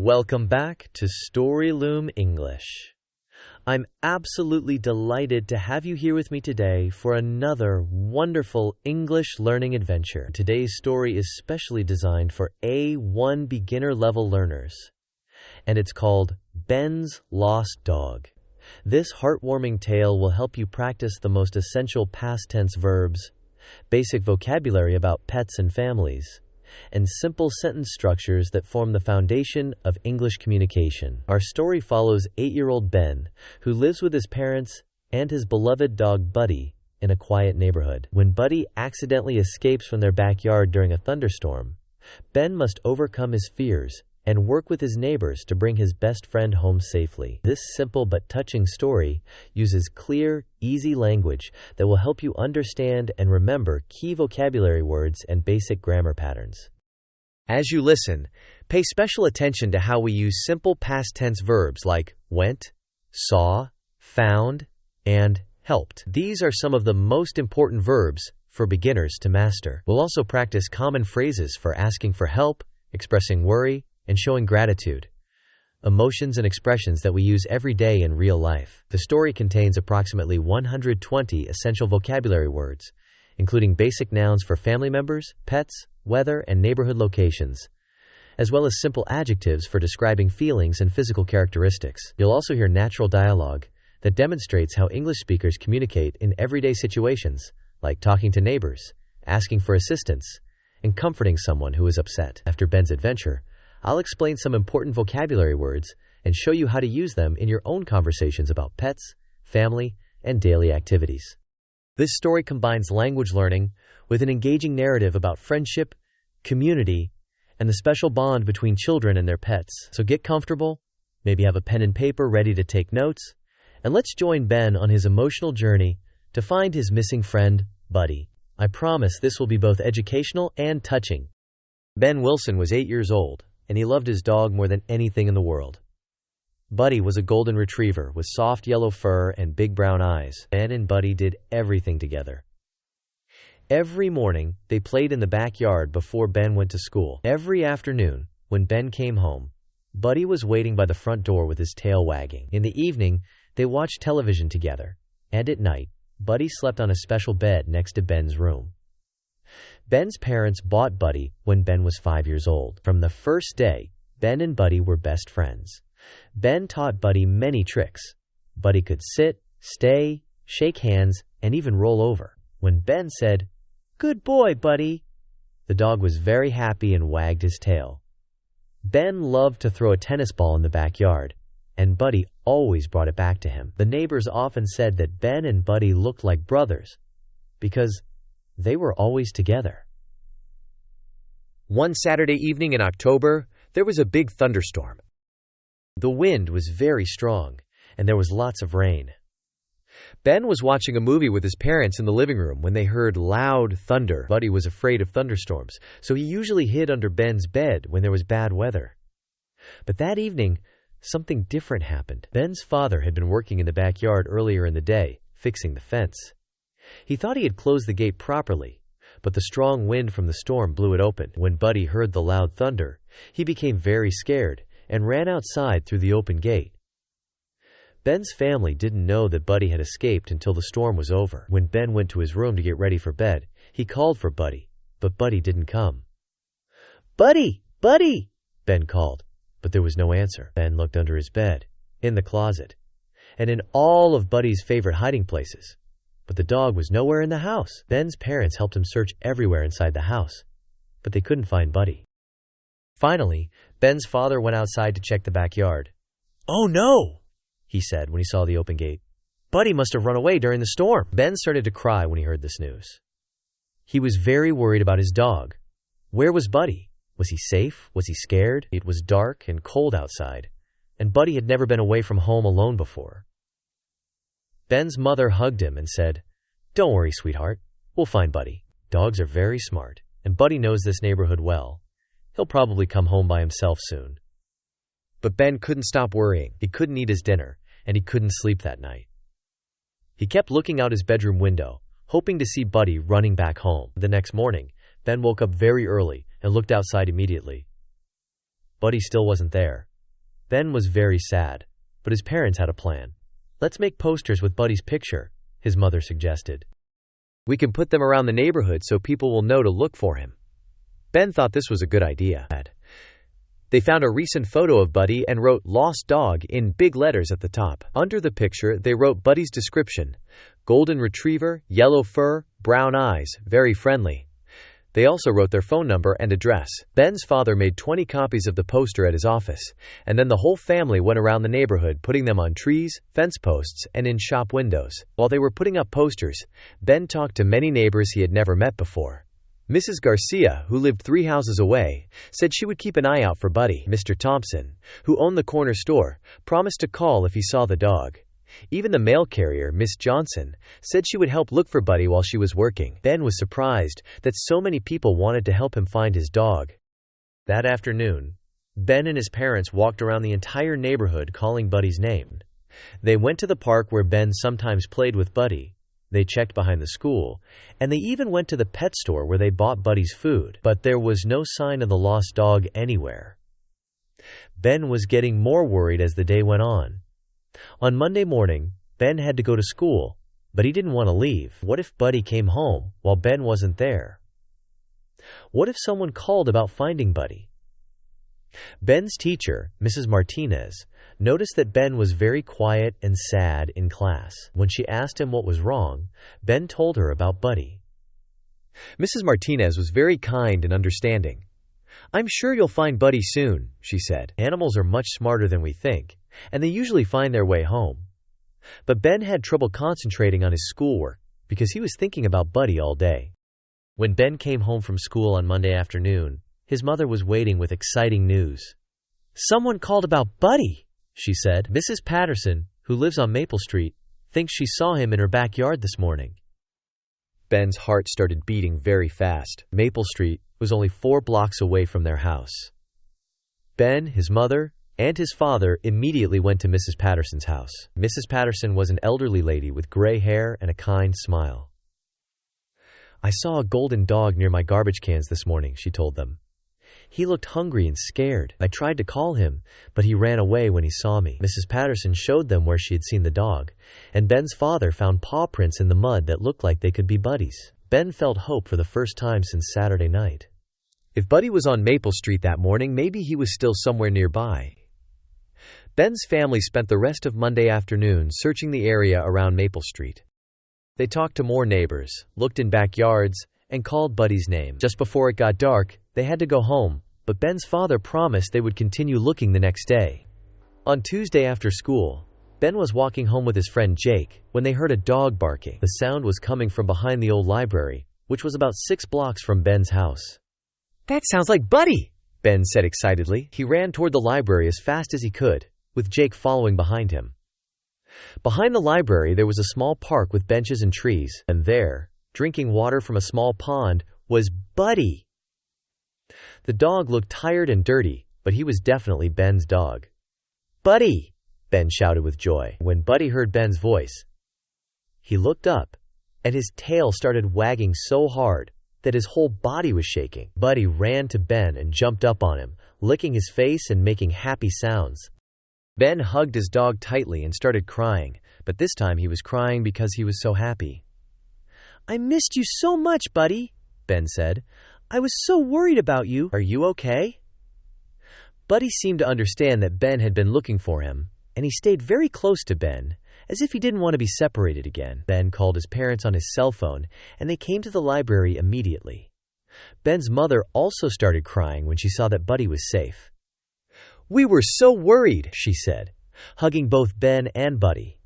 Welcome back to Storyloom English. I'm absolutely delighted to have you here with me today for another wonderful English learning adventure. Today's story is specially designed for A1 beginner level learners, and it's called Ben's Lost Dog. This heartwarming tale will help you practice the most essential past tense verbs, basic vocabulary about pets and families, and simple sentence structures that form the foundation of English communication. Our story follows 8-year-old Ben, who lives with his parents and his beloved dog Buddy in a quiet neighborhood. When Buddy accidentally escapes from their backyard during a thunderstorm, Ben must overcome his fears and work with his neighbors to bring his best friend home safely. This simple but touching story uses clear, easy language that will help you understand and remember key vocabulary words and basic grammar patterns. As you listen, pay special attention to how we use simple past tense verbs like went, saw, found, and helped. These are some of the most important verbs for beginners to master. We'll also practice common phrases for asking for help, expressing worry, and showing gratitude, emotions and expressions that we use every day in real life. The story contains approximately 120 essential vocabulary words, including basic nouns for family members, pets, weather, and neighborhood locations, as well as simple adjectives for describing feelings and physical characteristics. You'll also hear natural dialogue that demonstrates how English speakers communicate in everyday situations, like talking to neighbors, asking for assistance, and comforting someone who is upset. After Ben's adventure, I'll explain some important vocabulary words and show you how to use them in your own conversations about pets, family, and daily activities. This story combines language learning with an engaging narrative about friendship, community, and the special bond between children and their pets. So get comfortable, maybe have a pen and paper ready to take notes, and let's join Ben on his emotional journey to find his missing friend, Buddy. I promise this will be both educational and touching. Ben Wilson was 8 years old, and he loved his dog more than anything in the world. Buddy was a golden retriever with soft yellow fur and big brown eyes. Ben and Buddy did everything together. Every morning, they played in the backyard before Ben went to school. Every afternoon, when Ben came home, Buddy was waiting by the front door with his tail wagging. In the evening, they watched television together, and at night, Buddy slept on a special bed next to Ben's room. Ben's parents bought Buddy when Ben was 5 years old. From the first day, Ben and Buddy were best friends. Ben taught Buddy many tricks. Buddy could sit, stay, shake hands, and even roll over. When Ben said, "Good boy, Buddy," the dog was very happy and wagged his tail. Ben loved to throw a tennis ball in the backyard, and Buddy always brought it back to him. The neighbors often said that Ben and Buddy looked like brothers because they were always together. One Saturday evening in October, there was a big thunderstorm. The wind was very strong, and there was lots of rain. Ben was watching a movie with his parents in the living room when they heard loud thunder. Buddy was afraid of thunderstorms, so he usually hid under Ben's bed when there was bad weather. But that evening, something different happened. Ben's father had been working in the backyard earlier in the day, fixing the fence. He thought he had closed the gate properly, but the strong wind from the storm blew it open. When Buddy heard the loud thunder, he became very scared and ran outside through the open gate. Ben's family didn't know that Buddy had escaped until the storm was over. When Ben went to his room to get ready for bed, he called for Buddy, but Buddy didn't come. "Buddy! Buddy!" Ben called, but there was no answer. Ben looked under his bed, in the closet, and in all of Buddy's favorite hiding places. But the dog was nowhere in the house. Ben's parents helped him search everywhere inside the house, but they couldn't find Buddy. Finally, Ben's father went outside to check the backyard. "Oh no," he said when he saw the open gate. "Buddy must have run away during the storm." Ben started to cry when he heard this news. He was very worried about his dog. Where was Buddy? Was he safe? Was he scared? It was dark and cold outside, and Buddy had never been away from home alone before. Ben's mother hugged him and said, "Don't worry, sweetheart. We'll find Buddy. Dogs are very smart, and Buddy knows this neighborhood well. He'll probably come home by himself soon." But Ben couldn't stop worrying. He couldn't eat his dinner, and he couldn't sleep that night. He kept looking out his bedroom window, hoping to see Buddy running back home. The next morning, Ben woke up very early and looked outside immediately. Buddy still wasn't there. Ben was very sad, but his parents had a plan. "Let's make posters with Buddy's picture," his mother suggested. "We can put them around the neighborhood so people will know to look for him." Ben thought this was a good idea. They found a recent photo of Buddy and wrote "Lost Dog" in big letters at the top. Under the picture, they wrote Buddy's description: golden retriever, yellow fur, brown eyes, very friendly. They also wrote their phone number and address. Ben's father made 20 copies of the poster at his office, and then the whole family went around the neighborhood putting them on trees, fence posts, and in shop windows. While they were putting up posters, Ben talked to many neighbors he had never met before. Mrs. Garcia, who lived 3 houses away, said she would keep an eye out for Buddy. Mr. Thompson, who owned the corner store, promised to call if he saw the dog. Even the mail carrier, Miss Johnson, said she would help look for Buddy while she was working. Ben was surprised that so many people wanted to help him find his dog. That afternoon, Ben and his parents walked around the entire neighborhood calling Buddy's name. They went to the park where Ben sometimes played with Buddy. They checked behind the school, and they even went to the pet store where they bought Buddy's food. But there was no sign of the lost dog anywhere. Ben was getting more worried as the day went on. On Monday morning, Ben had to go to school, but he didn't want to leave. What if Buddy came home while Ben wasn't there? What if someone called about finding Buddy? Ben's teacher, Mrs. Martinez, noticed that Ben was very quiet and sad in class. When she asked him what was wrong, Ben told her about Buddy. Mrs. Martinez was very kind and understanding. "I'm sure you'll find Buddy soon," she said. "Animals are much smarter than we think, and they usually find their way home." But Ben had trouble concentrating on his schoolwork because he was thinking about Buddy all day. When Ben came home from school on Monday afternoon, his mother was waiting with exciting news. "Someone called about Buddy," she said. "Mrs. Patterson, who lives on Maple Street, thinks she saw him in her backyard this morning." Ben's heart started beating very fast. Maple Street was only 4 blocks away from their house. Ben, his mother, and his father immediately went to Mrs. Patterson's house. Mrs. Patterson was an elderly lady with gray hair and a kind smile. "I saw a golden dog near my garbage cans this morning," she told them. "He looked hungry and scared. I tried to call him, but he ran away when he saw me." Mrs. Patterson showed them where she had seen the dog, and Ben's father found paw prints in the mud that looked like they could be Buddy's. Ben felt hope for the first time since Saturday night. If Buddy was on Maple Street that morning, maybe he was still somewhere nearby. Ben's family spent the rest of Monday afternoon searching the area around Maple Street. They talked to more neighbors, looked in backyards, and called Buddy's name. Just before it got dark, they had to go home, but Ben's father promised they would continue looking the next day. On Tuesday after school, Ben was walking home with his friend Jake when they heard a dog barking. The sound was coming from behind the old library, which was about 6 blocks from Ben's house. "That sounds like Buddy," Ben said excitedly. He ran toward the library as fast as he could, with Jake following behind him. Behind the library there was a small park with benches and trees, and there, drinking water from a small pond, was Buddy. The dog looked tired and dirty, but he was definitely Ben's dog. "Buddy!" Ben shouted with joy. When Buddy heard Ben's voice, he looked up, and his tail started wagging so hard that his whole body was shaking. Buddy ran to Ben and jumped up on him, licking his face and making happy sounds. Ben hugged his dog tightly and started crying, but this time he was crying because he was so happy. "I missed you so much, Buddy," Ben said. "I was so worried about you. Are you okay?" Buddy seemed to understand that Ben had been looking for him, and he stayed very close to Ben, as if he didn't want to be separated again. Ben called his parents on his cell phone, and they came to the library immediately. Ben's mother also started crying when she saw that Buddy was safe. "We were so worried," she said, hugging both Ben and Buddy.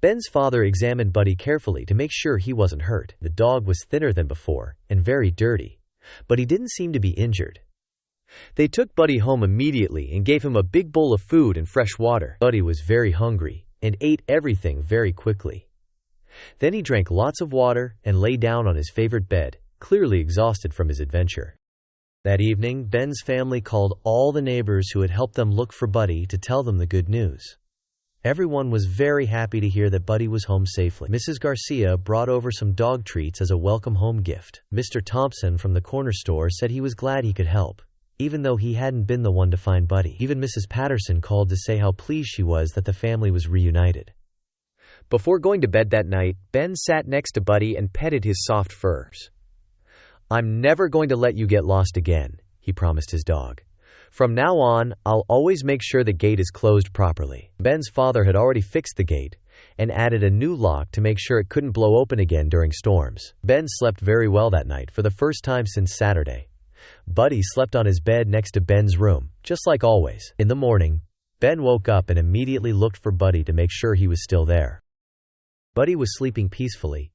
Ben's father examined Buddy carefully to make sure he wasn't hurt. The dog was thinner than before and very dirty, but he didn't seem to be injured. They took Buddy home immediately and gave him a big bowl of food and fresh water. Buddy was very hungry and ate everything very quickly. Then he drank lots of water and lay down on his favorite bed, clearly exhausted from his adventure. That evening, Ben's family called all the neighbors who had helped them look for Buddy to tell them the good news. Everyone was very happy to hear that Buddy was home safely. Mrs. Garcia brought over some dog treats as a welcome home gift. Mr. Thompson from the corner store said he was glad he could help, even though he hadn't been the one to find Buddy. Even Mrs. Patterson called to say how pleased she was that the family was reunited. Before going to bed that night, Ben sat next to Buddy and petted his soft furs. "I'm never going to let you get lost again," he promised his dog. "From now on, I'll always make sure the gate is closed properly." Ben's father had already fixed the gate and added a new lock to make sure it couldn't blow open again during storms. Ben slept very well that night for the first time since Saturday. Buddy slept on his bed next to Ben's room, just like always. In the morning, Ben woke up and immediately looked for Buddy to make sure he was still there. Buddy was sleeping peacefully,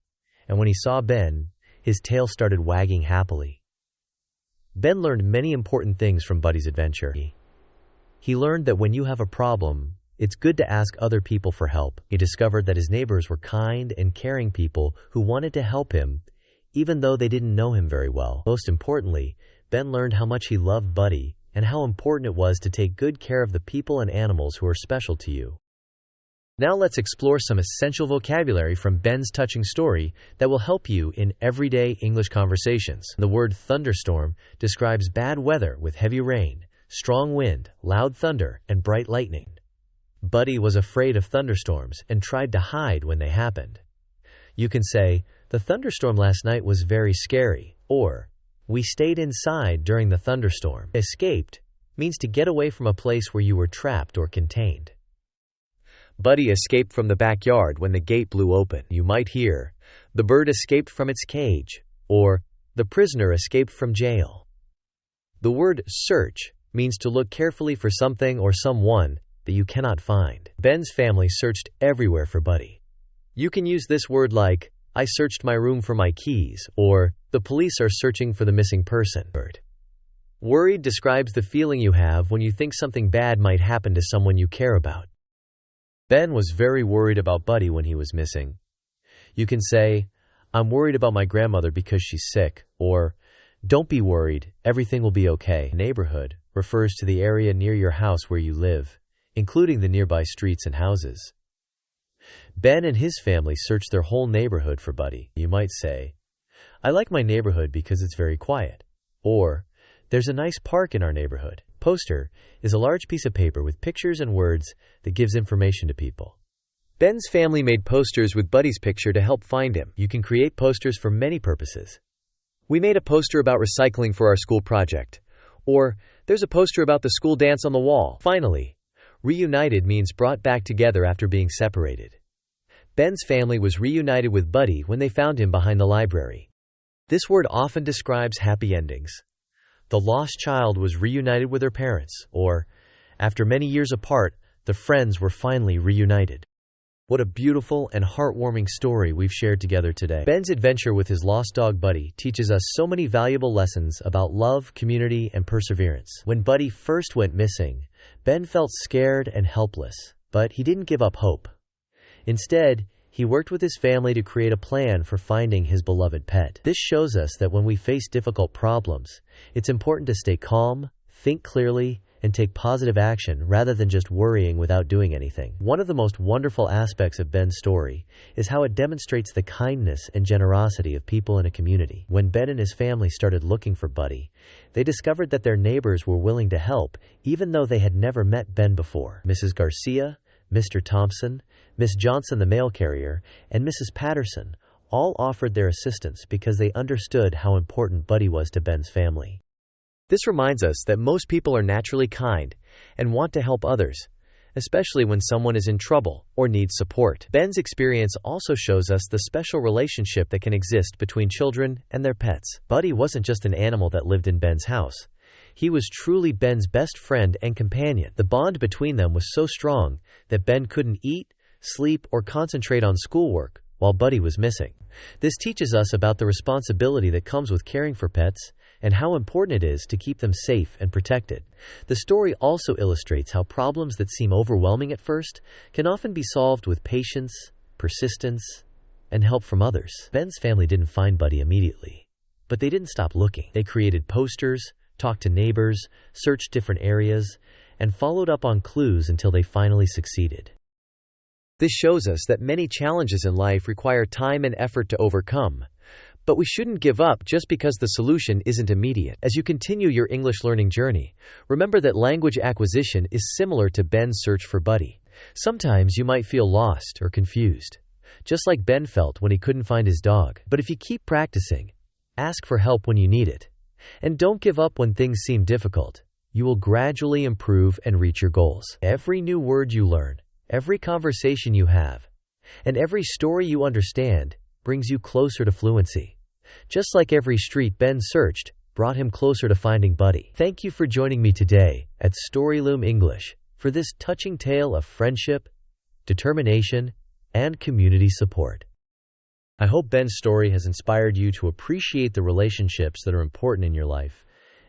and when he saw Ben, his tail started wagging happily. Ben learned many important things from Buddy's adventure. He learned that when you have a problem, it's good to ask other people for help. He discovered that his neighbors were kind and caring people who wanted to help him, even though they didn't know him very well. Most importantly, Ben learned how much he loved Buddy and how important it was to take good care of the people and animals who are special to you. Now let's explore some essential vocabulary from Ben's touching story that will help you in everyday English conversations. The word thunderstorm describes bad weather with heavy rain, strong wind, loud thunder, and bright lightning. Buddy was afraid of thunderstorms and tried to hide when they happened. You can say, "The thunderstorm last night was very scary," or "We stayed inside during the thunderstorm." Escaped means to get away from a place where you were trapped or contained. Buddy escaped from the backyard when the gate blew open. You might hear, "The bird escaped from its cage," or "The prisoner escaped from jail." The word search means to look carefully for something or someone that you cannot find. Ben's family searched everywhere for Buddy. You can use this word like, "I searched my room for my keys," or "The police are searching for the missing person." Worried describes the feeling you have when you think something bad might happen to someone you care about. Ben was very worried about Buddy when he was missing. You can say, "I'm worried about my grandmother because she's sick," or "Don't be worried, everything will be okay." Neighborhood refers to the area near your house where you live, including the nearby streets and houses. Ben and his family searched their whole neighborhood for Buddy. You might say, "I like my neighborhood because it's very quiet," or "There's a nice park in our neighborhood." Poster is a large piece of paper with pictures and words that gives information to people. Ben's family made posters with Buddy's picture to help find him. You can create posters for many purposes. "We made a poster about recycling for our school project," or "There's a poster about the school dance on the wall." Finally, reunited means brought back together after being separated. Ben's family was reunited with Buddy when they found him behind the library. This word often describes happy endings. The lost child was reunited with her parents, or after many years apart, the friends were finally reunited. What a beautiful and heartwarming story we've shared together today. Ben's adventure with his lost dog Buddy teaches us so many valuable lessons about love, community, and perseverance. When Buddy first went missing, Ben felt scared and helpless, but he didn't give up hope. Instead, he worked with his family to create a plan for finding his beloved pet. This shows us that when we face difficult problems, it's important to stay calm, think clearly, and take positive action rather than just worrying without doing anything. One of the most wonderful aspects of Ben's story is how it demonstrates the kindness and generosity of people in a community. When Ben and his family started looking for Buddy, they discovered that their neighbors were willing to help even though they had never met Ben before. Mrs. Garcia, Mr. Thompson, Miss Johnson the mail carrier, and Mrs. Patterson all offered their assistance because they understood how important Buddy was to Ben's family. This reminds us that most people are naturally kind and want to help others, especially when someone is in trouble or needs support. Ben's experience also shows us the special relationship that can exist between children and their pets. Buddy wasn't just an animal that lived in Ben's house. He was truly Ben's best friend and companion. The bond between them was so strong that Ben couldn't eat, sleep, or concentrate on schoolwork while Buddy was missing. This teaches us about the responsibility that comes with caring for pets and how important it is to keep them safe and protected. The story also illustrates how problems that seem overwhelming at first can often be solved with patience, persistence, and help from others. Ben's family didn't find Buddy immediately, but they didn't stop looking. They created posters, talked to neighbors, searched different areas, and followed up on clues until they finally succeeded. This shows us that many challenges in life require time and effort to overcome, But we shouldn't give up just because the solution isn't immediate. As you continue your English learning journey, remember that language acquisition is similar to Ben's search for Buddy. Sometimes you might feel lost or confused, just like Ben felt when he couldn't find his dog. But if you keep practicing, ask for help when you need it, and don't give up when things seem difficult, you will gradually improve and reach your goals. Every new word you learn, every conversation you have, and every story you understand brings you closer to fluency. Just like every street Ben searched brought him closer to finding Buddy. Thank you for joining me today at Storyloom English for this touching tale of friendship, determination, and community support. I hope Ben's story has inspired you to appreciate the relationships that are important in your life,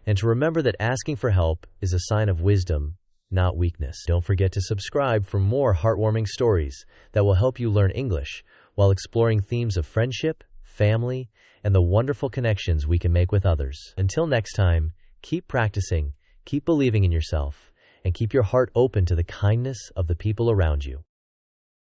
and to remember that asking for help is a sign of wisdom, not weakness. Don't forget to subscribe for more heartwarming stories that will help you learn English while exploring themes of friendship, family, and the wonderful connections we can make with others. Until next time, keep practicing, keep believing in yourself, and keep your heart open to the kindness of the people around you.